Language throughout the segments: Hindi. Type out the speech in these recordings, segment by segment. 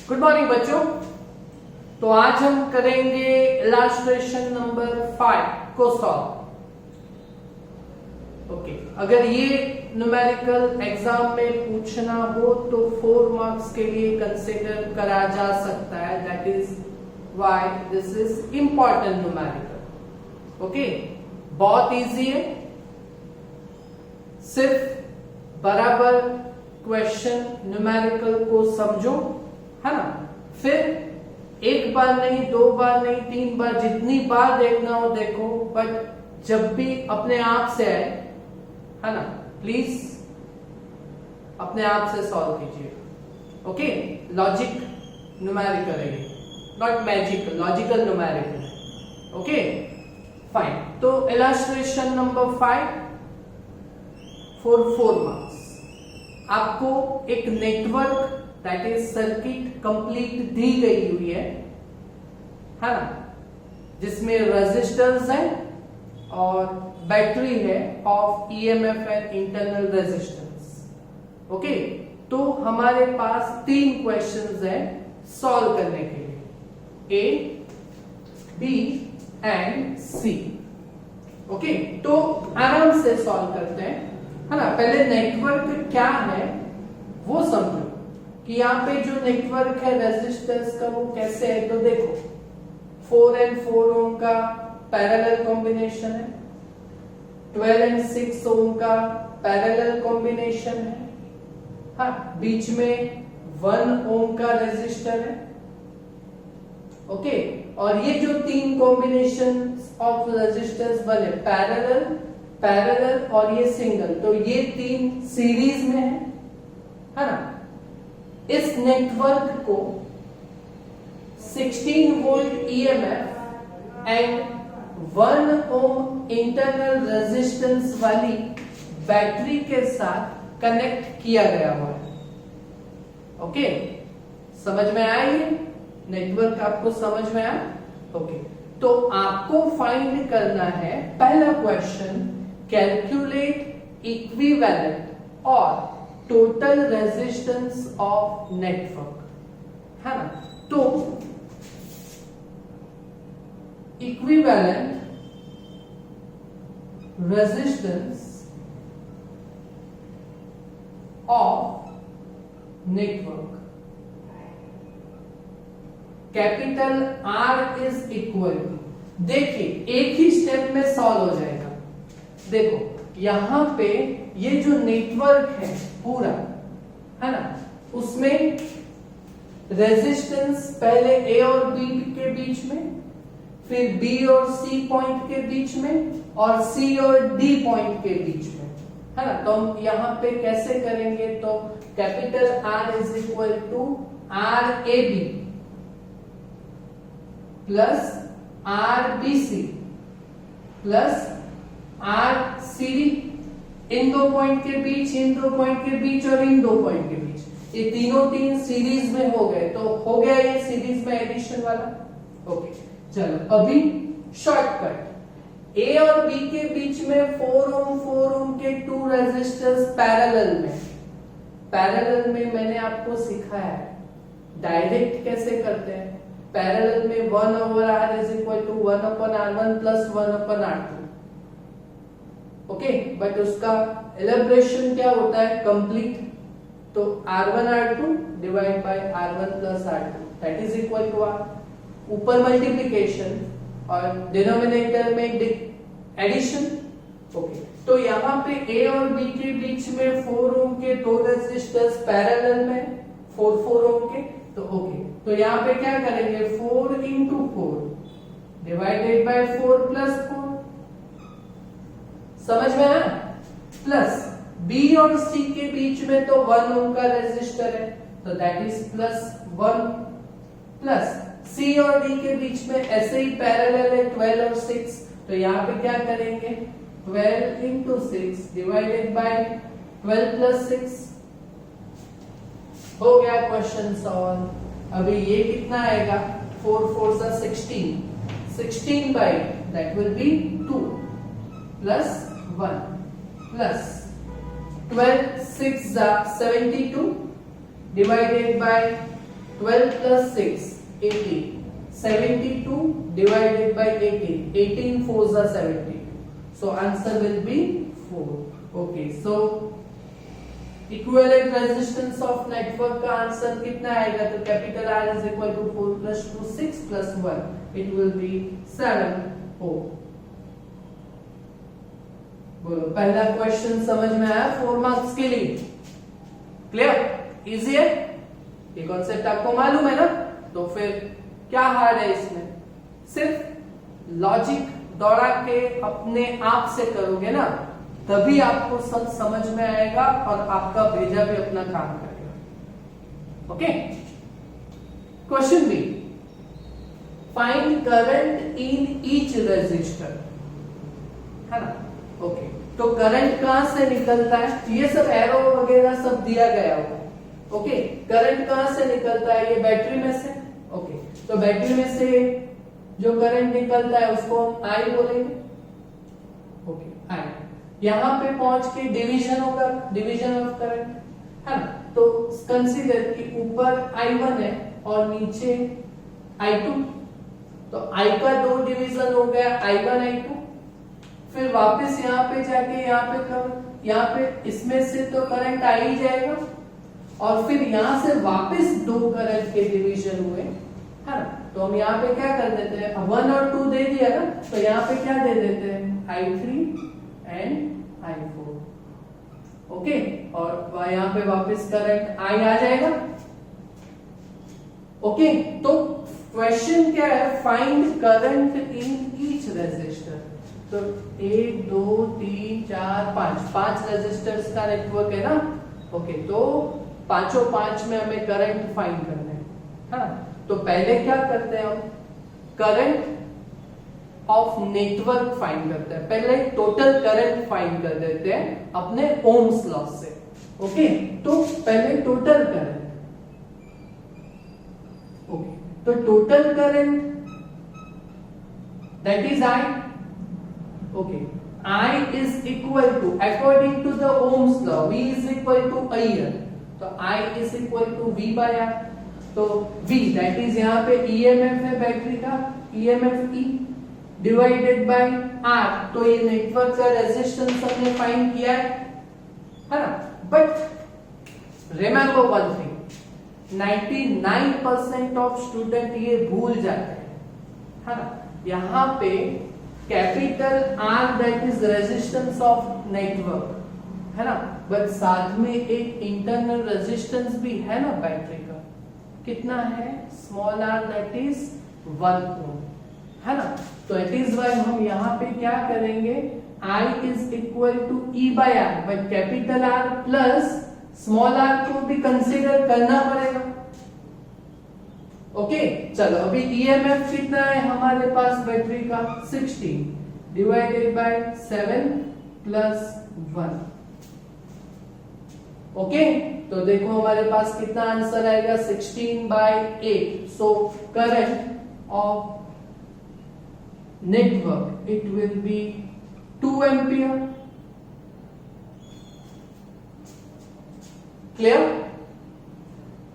गुड मॉर्निंग बच्चों। तो आज हम करेंगे इलस्ट्रेशन नंबर 5 को सॉल्व। ओके, अगर ये न्यूमेरिकल एग्जाम में पूछना हो तो 4 मार्क्स के लिए कंसिडर करा जा सकता है। That is why this is important numerical. Okay, बहुत इजी है, सिर्फ बराबर क्वेश्चन न्यूमेरिकल को समझो, है ना। फिर एक बार नहीं, 2 बार नहीं, 3 बार, जितनी बार देखना हो देखो, बट जब भी अपने आप से आए, है ना, प्लीज अपने आप से सॉल्व कीजिए। ओके, लॉजिक न्यूमेरिकल है, not magical, logical numerical. Okay fine. तो इलस्ट्रेशन नंबर 5 फॉर 4 मार्क्स। आपको एक network that is circuit complete the गई हुई है ना, जिसमें रेजिस्टर्स है और बैटरी है of EMF and internal resistance. Okay, तो हमारे पास 3 क्वेश्चंस हैं सॉल्व करने के लिए, ए, बी एंड सी। ओके, तो आराम से सॉल्व करते हैं, है ना। पहले नेटवर्क क्या है वो समझो कि यहाँ पे जो नेटवर्क है रेजिस्टेंस का वो कैसे है। तो देखो 4 and 4 ओम का पैरेलल कॉम्बिनेशन है, 12 and 6 ओम का पैरेलल कॉम्बिनेशन है, हाँ, बीच में 1 ओम का रेजिस्टर है। ओके, और ये जो 3 कॉम्बिनेशन ऑफ रेजिस्टेंस बने, पैरेलल, पैरेलल और ये सिंगल, तो ये 3 सीरीज में है ना। इस नेटवर्क को 16 volt EMF and 1 ohm internal resistance वाली बैटरी के साथ कनेक्ट किया गया हुआ है। ओके, समझ में आया ये नेटवर्क? आपको समझ में आया? ओके, तो आपको फाइंड करना है पहला क्वेश्चन, कैलकुलेट इक्विवेलेंट और टोटल रेजिस्टेंस ऑफ नेटवर्क, है ना। तो equivalent resistance of network, capital R is equal to, देखिए एक ही स्टेप में सॉल्व हो जाएगा। देखो यहां पे ये जो नेटवर्क है पूरा, है ना, उसमें रेजिस्टेंस पहले ए और बी के बीच में, फिर बी और सी पॉइंट के बीच में, और सी और डी पॉइंट के बीच में, है ना। तो हम यहां पे कैसे करेंगे, तो capital R is equal to R A B plus R B C plus R C D, इन 2 पॉइंट के बीच, इन 2 पॉइंट के बीच और इन 2 पॉइंट के बीच, ये तीनों 3 सीरीज में हो गए। तो हो गया ये सीरीज में एडिशन वाला। ओके, चलो अभी शॉर्टकट, ए और बी के बीच में 4 ओम के 2 रेजिस्टर्स पैरेलल में। पैरेलल में मैंने आपको सिखाया है डायरेक्ट कैसे करते हैं। पैरेलल में 1/r is equal to 1/r1 plus 1/r2। Okay, but उसका एलिब्रेशन क्या होता है, कंप्लीट। तो r1 r2 divide by r1 plus r2 that is equal to r, ऊपर मल्टीप्लिकेशन और डिनोमिनेटर में एडिशन। ओके, तो यहाँ पे a और b के बीच में 4 ओम के 2 रेजिस्टर्स पैरेलल में, 4 ओम के। तो ओके, तो यहाँ पे क्या करेंगे, 4 into 4 डिवाइडेड बाय 4 प्लस 4, समझ में आया। प्लस बी और सी के बीच में तो 1 ओम का रेजिस्टर है, तो दैट इज प्लस 1, प्लस सी और डी के बीच में ऐसे ही पैरेलल है 12 और 6, तो यहाँ पे क्या करेंगे, 12 into 6 डिवाइडेड बाय 12 प्लस 6। हो गया क्वेश्चन सॉल्व। अभी ये कितना आएगा, 4 4 16, 16 by that will be 2 plus 1 plus 12 6 72 divided by 12 plus 6, 18. 72 divided by 18. 18 fours are 72. So answer will be 4. Okay, so equivalent resistance of network का आंसर कितना आएगा? तो capital R is equal to 4 plus 2 6 plus 1 it will be 7 4. बोलो पहला क्वेश्चन समझ में आया 4 मार्क्स के लिए? क्लियर? इजी है? ये कॉन्सेप्ट आपको मालूम है ना? तो फिर क्या हार्ड है इसमें? सिर्फ लॉजिक दौड़ा के अपने आप से करोगे ना, तभी आपको सब समझ में आएगा और आपका भेजा भी अपना काम करेगा. Okay, question B, find current in each resistor. है ना? ओके, तो करंट कहां से निकलता है? ये सब एरो वगैरह सब दिया गया होगा. ओके, करंट कहां से निकलता है? ये बैटरी में से. ओके, तो बैटरी में से जो करंट निकलता है उसको हम आई बोलेंगे. ओके, आई. यहां पे पहुंच के डिवीजन होगा, डिवीजन ऑफ करंट, है ना? तो कंसीडर कि ऊपर I1 है और नीचे I2. तो I का 2 डिवीजन हो गया, I1 I2. फिर वापस यहाँ पे जाके यहाँ पे इसमें से तो करंट आ ही जाएगा और फिर यहां से वापस 2 करंट के डिवीजन हुए, है ना? तो हम यहाँ पे क्या कर देते हैं? 1 और 2 दे दिया ना, तो यहाँ पे क्या दे देते हैं? I3 and I4. ओके, और यहाँ पे वापस करंट I आ जाएगा. ओके, तो क्वेश्चन क्या है? Find current in each resistor. तो 1 2 3 4 5 रेजिस्टर्स का नेटवर्क है ना. ओके, तो पांचों 5 में हमें करंट फाइंड करना है ना? तो पहले क्या करते हैं हम? करंट ऑफ नेटवर्क फाइंड करते हैं. पहले टोटल करंट फाइंड कर देते हैं अपने ओम्स लॉ से. ओके, तो पहले टोटल करंट. ओके, तो total current that is I. Okay, I is equal to, according to the Ohm's law, V is equal to IR. तो I is equal to V by R. तो V that is यहाँ पे EMF है बैटरी का, EMF E divided by R. तो ये नेटवर्क का रेजिस्टेंस हमने फाइंड किया है ना? But remember one thing, 99% of student ये भूल जाते हैं, है ना? यहाँ पे capital R that is resistance of network, है ना? बट साथ में एक इंटरनल रेजिस्टेंस भी है ना बैटरी का. कितना है? स्मॉल r दैट इज 1 ओम, है ना? तो इट इज वाई हम यहाँ पे क्या करेंगे? I is equal to E by R, but capital R plus small r को भी कंसीडर करना पड़ेगा. ओके, चलो अभी EMF कितना है हमारे पास बैटरी का? 16 डिवाइडेड बाय 7 प्लस 1. ओके, तो देखो हमारे पास कितना आंसर आएगा? 16 by 8. So current of network it will B 2 ampere. Clear?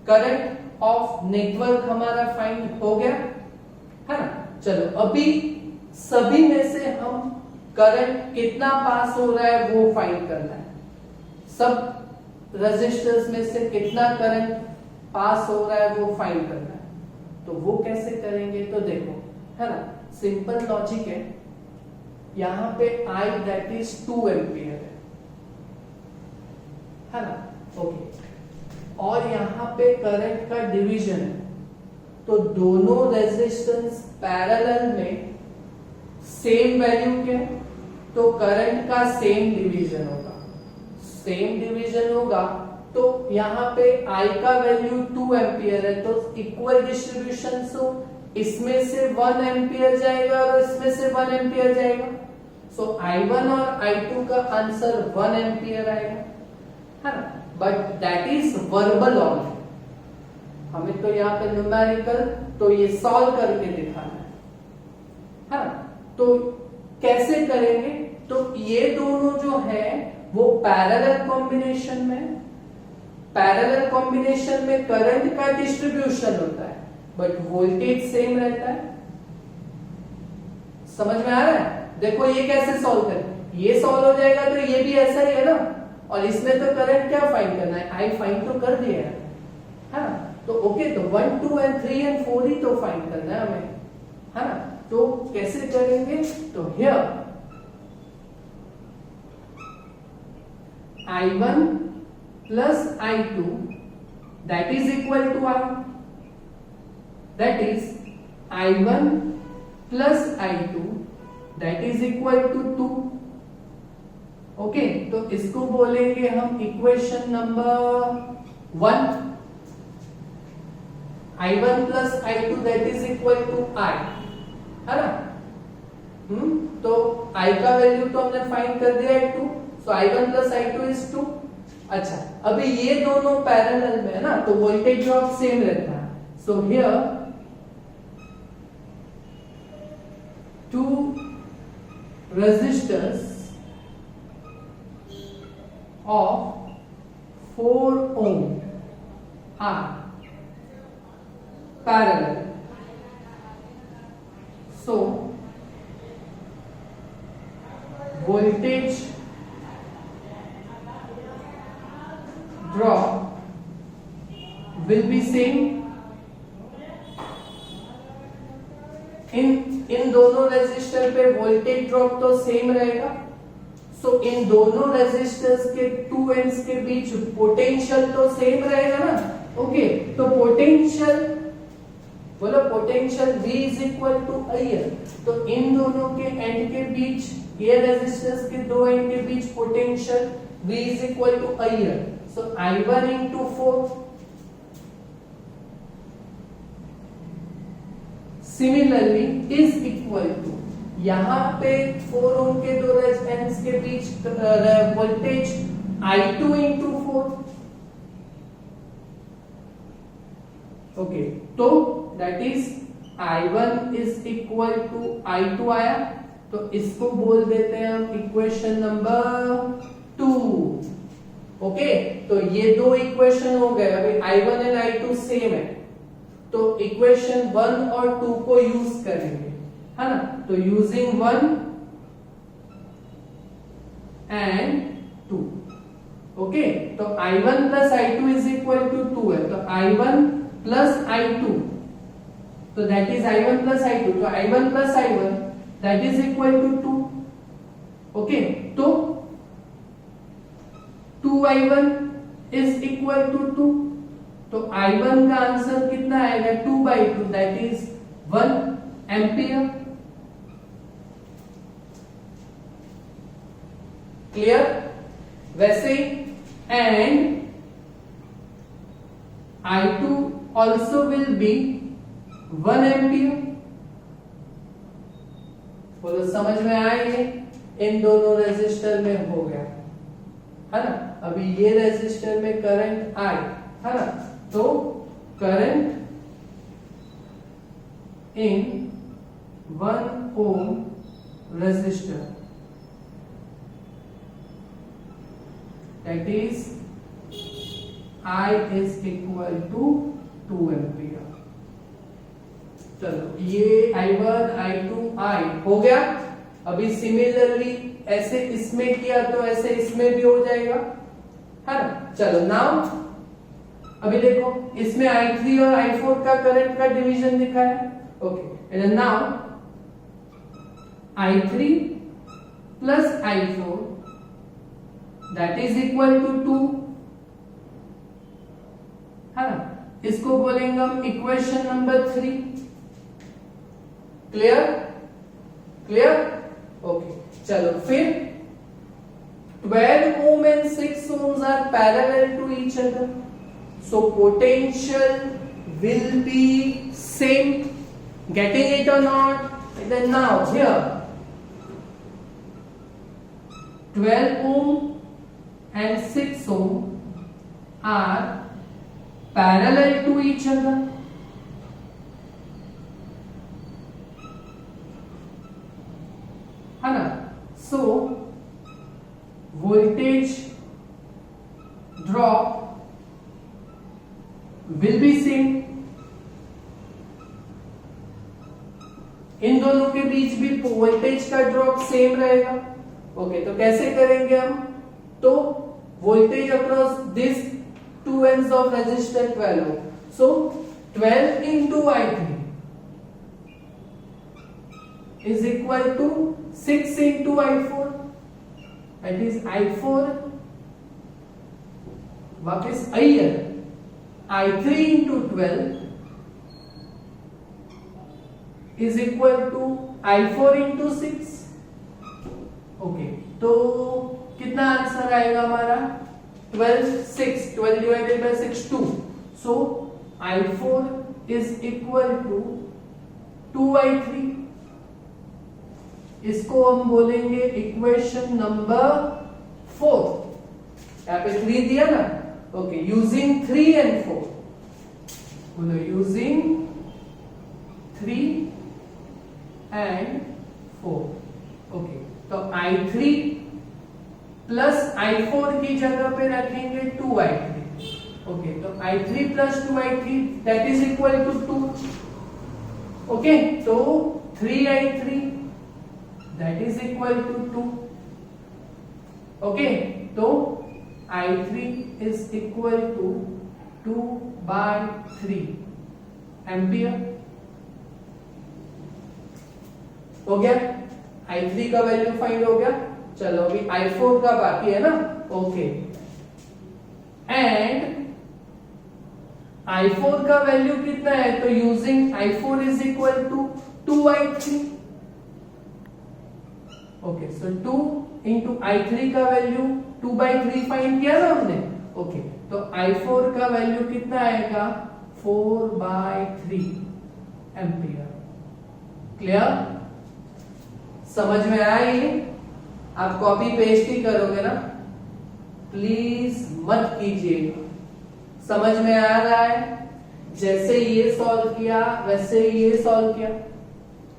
Current of network हमारा फाइंड हो गया, है ना? चलो अभी सभी में से हम करंट कितना पास हो रहा है वो फाइंड करना है. सब रेजिस्टर्स में से कितना करंट पास हो रहा है वो फाइंड करना है. तो वो कैसे करेंगे? तो देखो, है ना, सिंपल लॉजिक है. यहां पे I दैट इज 2 एम्पियर है ना? ओके, और यहां पे करंट का डिवीजन है, तो दोनों रेजिस्टेंस पैरेलल में सेम वैल्यू के, तो करंट का सेम डिवीजन होगा. सेम डिवीजन होगा तो यहाँ पे I का वैल्यू 2 एम्पियर है, तो इक्वल डिस्ट्रीब्यूशन. सो इसमें से 1 एम्पियर जाएगा और इसमें से 1 एम्पियर जाएगा. सो I1 और I2 का आंसर 1 एम्पियर आएगा, है ना? But that is verbal only. हमें तो यहाँ पे न्यूमेरिकल तो ये सॉल्व करके दिखाना है ना? तो कैसे करेंगे? तो ये दोनों जो है वो पैरेलल कॉम्बिनेशन में, पैरेलल कॉम्बिनेशन में करंट का डिस्ट्रीब्यूशन होता है बट वोल्टेज सेम रहता है। समझ में आ रहा है? देखो ये कैसे सॉल्व करें, ये सॉल्व हो जाएगा तो ये भी ऐसा ही है ना, और इसमें तो करंट क्या फाइंड करना है, आई फाइंड तो कर दिया है ना। तो ओके, तो 1 2 and 3 and 4 ही तो फाइंड करना है हमें, है ना। तो कैसे करेंगे, तो here I1 plus I2 that is equal to I, that is I1 plus I2 that is equal to 2। Okay, तो इसको बोलेंगे हम equation number 1। I1 plus I2 that is equal to I, है ना। तो I का वैल्यू तो हमने फाइंड कर दिया है 2, so I1 plus I2 is 2। अच्छा, अभी ये दोनों पैरेलल में है ना, तो वोल्टेज ड्रॉप सेम रहता है। So here 2 resistors of 4 ohm are parallel, so voltage drop will be same इन दोनों रेजिस्टर पे वोल्टेज ड्रॉप तो सेम रहेगा। सो इन दोनों रेजिस्टर्स के 2 एंड्स के बीच पोटेंशियल तो सेम रहेगा ना। ओके, तो पोटेंशियल बोलो, potential V is equal to IL। तो इन दोनों के एंड के बीच, ये रेजिस्टर्स के 2 एंड के बीच potential V is equal to IL। So I1 into 4 similarly is equal to, यहां पे 4 ओम के 2 रेजिस्टेंस के बीच वोल्टेज I2 into 4। ओके, तो that is I1 is equal to I2 आया, तो इसको बोल देते हैं हम इक्वेशन नंबर 2। ओके, तो ये दो इक्वेशन हो गए। अभी I1 एंड I2 सेम है, तो इक्वेशन 1 और 2 को यूज करेंगे, है ना। तो यूजिंग 1 एंड 2, ओके, तो I1 plus I2 is equal to 2 है, तो I1 प्लस I2, तो that is I1 plus I2, तो I1 plus I1 that is equal to 2। Okay, तो 2I1 इज इक्वल टू 2, तो I1 का आंसर कितना आएगा, 2/2 दैट इज 1 एम्पियर। क्लियर? वैसे and I2 also will be 1 ampere. बोलो समझ में आया? ये इन दोनों रेजिस्टर में हो गया, है ना। अभी ये रेजिस्टर में करंट आई, है ना, तो current in 1 ohm resistor that is I is equal to 2 ampere. चलो, ये I1 I2 I हो गया। अभी सिमिलरली ऐसे इसमें किया तो ऐसे इसमें भी हो जाएगा, है ना। चलो नाउ अभी देखो, इसमें I3 और I4 का करंट का डिवीजन दिखा है। Okay, and now I3 plus I4 that is equal to 2, है ना। इसको बोलेंगे हम equation number 3। Clear? Clear? Okay, चलो फिर 12 ohm and 6 ohms are parallel to each other, so potential will be same. Getting it or not? Then now here 12 ohm and 6 ohm are parallel to each other, है ना। So voltage drop will be same. इन दोनों के बीच भी वोल्टेज का ड्रॉप सेम रहेगा। ओके, तो कैसे करेंगे हम? तो voltage across this two ends of resistor 12 ohm, so 12 into I3 is equal to 6 into I4, that is I4 वापस आइए, I3 into 12 is equal to I4 into 6। Okay, तो कितना आंसर आएगा हमारा? 12 6, 12 divided by 6 2, so I4 is equal to 2I3। इसको हम बोलेंगे इक्वेशन नंबर 4। यहाँ पे 3 दिया ना, ओके, यूजिंग 3 and 4, बोलो यूजिंग 3 and 4। ओके, तो I3 प्लस I4 की जगह पे रखेंगे 2I3। ओके, तो I3 plus 2I3 that is equal to 2। Okay, तो 3I3 that is equal to 2। Okay, तो I3 is equal to 2/3 ampere. हो गया, I3 का वैल्यू फाइंड हो गया। चलो अभी I4 का बाकी है ना। ओके, एंड I4 का वैल्यू कितना है? तो using I4 is equal to 2I3। Okay, so 2 into I3 का वैल्यू 2/3 फाइंड किया ना हमने। ओके, तो I4 का वैल्यू कितना आएगा? 4/3 एम्पियर। क्लियर? समझ में आया ये? आप कॉपी पेस्ट ही करोगे ना, प्लीज मत कीजिएगा। समझ में आ रहा है? जैसे ये सॉल्व किया वैसे ये सॉल्व किया,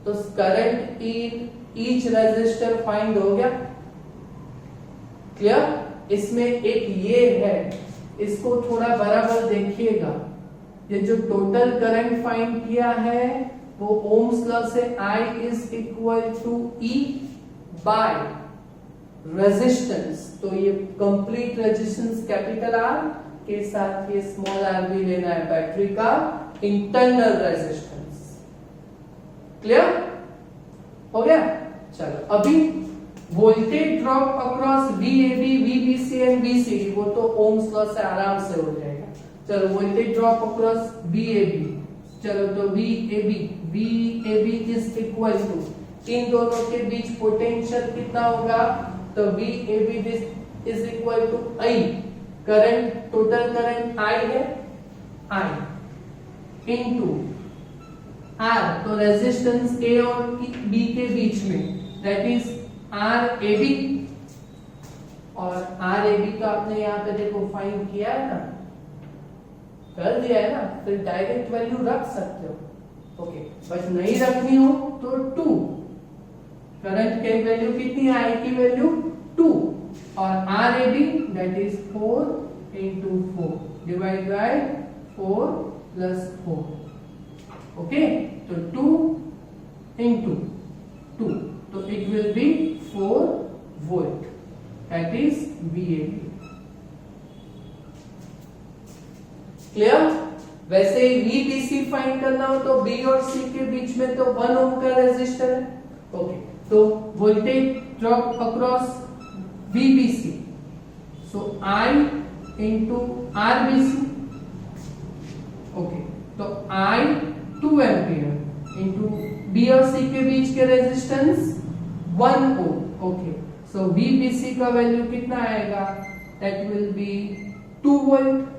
तो current in each resistor find हो गया। क्लियर? इसमें एक ये है, इसको थोड़ा बराबर देखिएगा। ये जो टोटल करंट फाइंड किया है वो ओम्स लॉ से I is equal to E by resistance. तो ये कंप्लीट रेजिस्टेंस कैपिटल R के साथ ये स्मॉल r भी लेना है, बैटरी का इंटरनल रेजिस्टेंस। क्लियर हो गया? चलो अभी voltage drop across VAB, VBC and VCD, वो तो ओम्स लॉ से आराम से हो जाएगा। चलो वोल्टेज ड्रॉप अक्रॉस VAB, चलो तो VAB इज इक्वल टू, इन दोनों के बीच पोटेंशियल कितना होगा? तो VAB is equal to I, current, total current I है, I इनटू R, तो रेजिस्टेंस A और B के बीच में, दैट इज RAB, और RAB का आपने यहाँ पे देखो फाइंड किया है ना, कर दिया है ना, फिर डायरेक्ट वैल्यू रख सकते हो। ओके, बस नहीं रखनी हो तो 2, करंट की वैल्यू कितनी है? I की वैल्यू 2, और RAB that is 4 into 4 divide by 4 plus 4। Okay, तो 2 into 2, तो it will B 4 volt, that is VAB। Clear? वैसे ही VBC फाइंड करना हो तो B और C के बीच में तो 1 ओम का रेजिस्टर है। ओके, तो voltage drop across VBC, so I into RBC। Okay, तो I 2 एम्पियर इंटू B और C के बीच के रेजिस्टेंस 1 ओम। ओके, सो VBC का वैल्यू कितना आएगा? That will be 2 volt.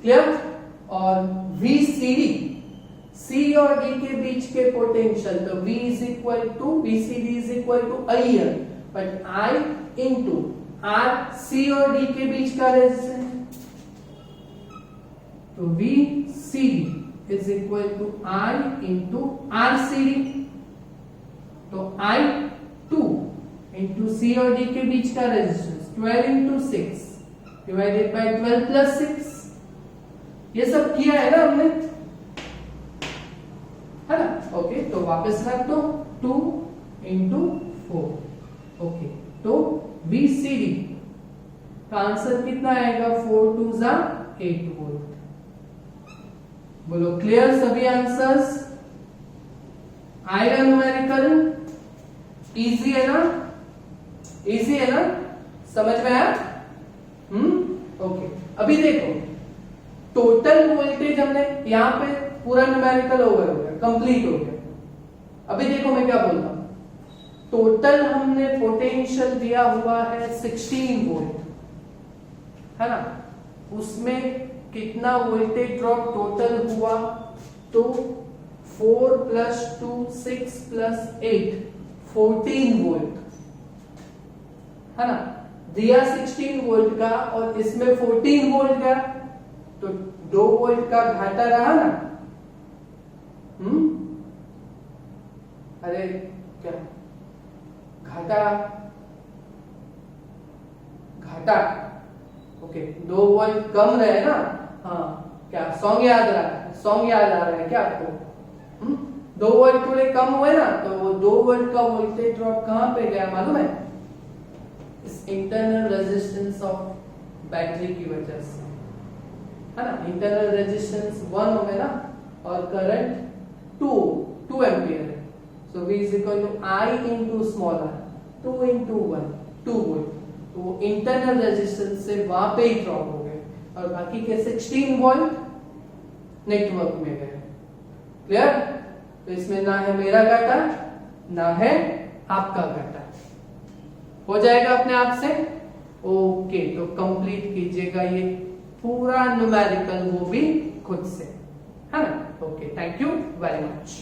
Clear? और VCD, C और D के बीच के पोटेंशियल, तो V is equal to VCD is equal to IR, but I into R, C और D के बीच का रेजिस्टेंस, तो VCD is equal to I into RCD, तो I 2 इंटू C और D के बीच का resistance 12 into 6, divided by 12 plus 6, ये सब किया है ना हमने, है ना। ओके, तो वापस रख दो 2 इंटू 4। ओके, तो VCD का आंसर कितना आएगा, 4 2 जा 8 वोल्ट। बोलो क्लियर सभी आंसर्स, आएगा न्यूमेरिकल, इजी है ना, इजी है ना, समझ में आया। ओके, अभी देखो टोटल वोल्टेज हमने यहां पे पूरा न्यूमेरिकल हो गया, कंप्लीट हो गया। अभी देखो मैं क्या बोलता हूं, टोटल हमने पोटेंशियल दिया हुआ है 16 वोल्ट, है ना, उसमें कितना वोल्टेज ड्रॉप टोटल हुआ, तो 4 प्लस 2 6 प्लस 8 14 वोल्ट, है ना, दिया 16 वोल्ट का और इसमें 14 वोल्ट का, तो 2 वोल्ट का घाटा रहा ना। अरे क्या घाटा, घाटा, ओके, 2 वोल्ट कम रहे ना। हाँ, क्या सॉन्ग याद रहा है, सॉन्ग याद आ रहा है क्या आपको। 2 वोल्ट थोड़े कम हुए ना, तो वो 2 वोल्ट का वोल्टेज ड्रॉप कहां पे गया मालूम है, इस इंटरनल रेजिस्टेंस ऑफ बैटरी की वजह से, है ना। इंटरनल रेजिस्टेंस 1 हो गया ना, और करंट 2 एम्पियर है, so V is equal to I into small r, 2 into 1 2 volt, तो वो इंटरनल रेजिस्टेंस से वहां पे ही ड्रॉप हो गए, और बाकी के 16 वोल्ट नेटवर्क में गए। क्लियर, तो इसमें ना है मेरा घाटा ना है आपका घाटा, हो जाएगा अपने आप से। ओके, तो कंप्लीट कीजिएगा ये पूरा न्यूमेरिकल, वो भी खुद से, है ना। Okay, thank you very much.